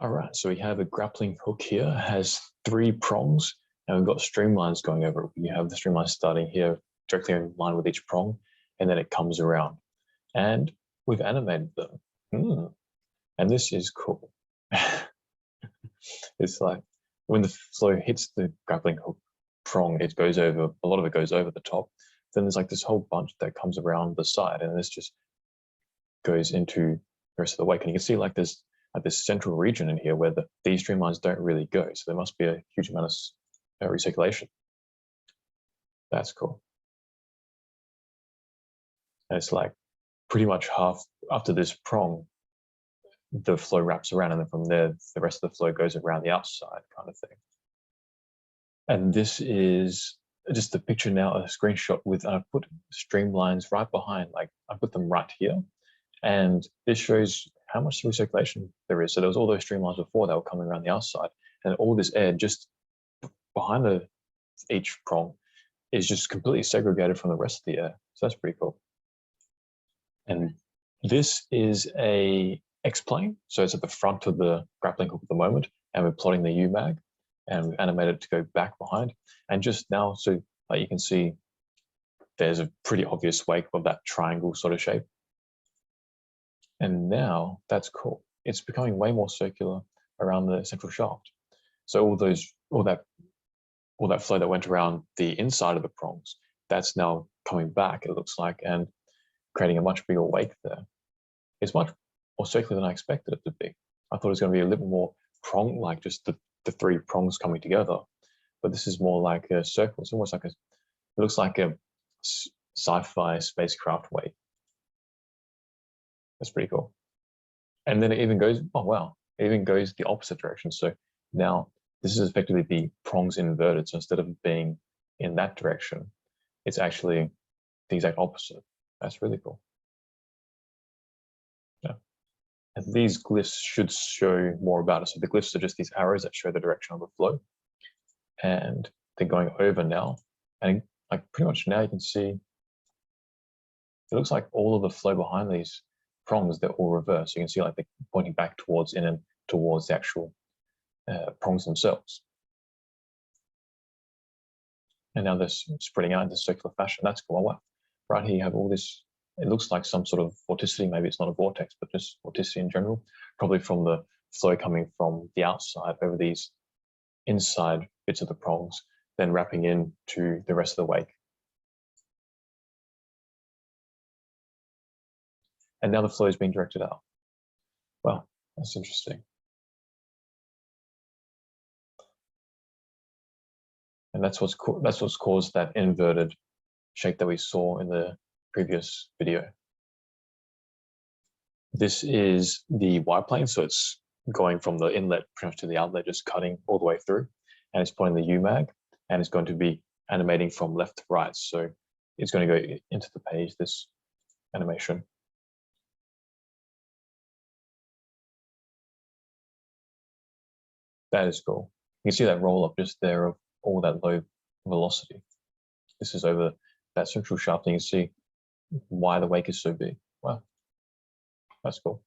All right, so we have a grappling hook here, has 3 prongs, and we've got streamlines going over it. You have the streamline starting here, directly in line with each prong, and then it comes around. And we've animated them. And this is cool. It's like when the flow hits the grappling hook prong, it goes over, a lot of it goes over the top. Then there's like this whole bunch that comes around the side, and this just goes into the rest of the wake. And you can see like there's like this central region in here where these streamlines don't really go. So there must be a huge amount of recirculation. That's cool. And it's like pretty much half after this prong, the flow wraps around, and then from there, the rest of the flow goes around the outside kind of thing. And this is just the picture now, a screenshot with, I've put streamlines right behind, like I put them right here. And this shows how much recirculation there is. So there was all those streamlines before that were coming around the outside, and all this air just behind each prong is just completely segregated from the rest of the air. So that's pretty cool. And this is a XPlane. So it's at the front of the grappling hook at the moment, and we're plotting the UMAG, and we've animated it to go back behind. And just now, so like you can see, there's a pretty obvious wake of that triangle sort of shape. And now that's cool. It's becoming way more circular around the central shaft. So all that flow that went around the inside of the prongs, that's now coming back, it looks like, and creating a much bigger wake there. It's much more circular than I expected it to be. I thought it was going to be a little more prong, like just the 3 prongs coming together. But this is more like a circle. It's almost like it looks like a sci-fi spacecraft wake. That's pretty cool. And then it even goes, oh wow, it even goes the opposite direction. So now this is effectively the prongs inverted. So instead of being in that direction, it's actually the exact opposite. That's really cool. Yeah. And these glyphs should show more about it. So the glyphs are just these arrows that show the direction of the flow. And they're going over now. And like pretty much now you can see, it looks like all of the flow behind these prongs, they're all reversed. You can see like they're pointing back towards towards the actual prongs themselves. And now they're spreading out into circular fashion. That's cool. Wow. Right here you have all this, it looks like some sort of vorticity. Maybe it's not a vortex, but just vorticity in general, probably from the flow coming from the outside over these inside bits of the prongs, then wrapping into the rest of the wake. And now the flow is being directed out. Wow, that's interesting. And that's what's caused that inverted shape that we saw in the previous video. This is the Y-plane, so it's going from the inlet pretty much to the outlet, just cutting all the way through, and it's pointing the UMAG, and it's going to be animating from left to right. So it's going to go into the page, this animation. That is cool. You can see that roll up just there of all that low velocity. This is over that central shaft, and you can see why the wake is so big. Wow, that's cool.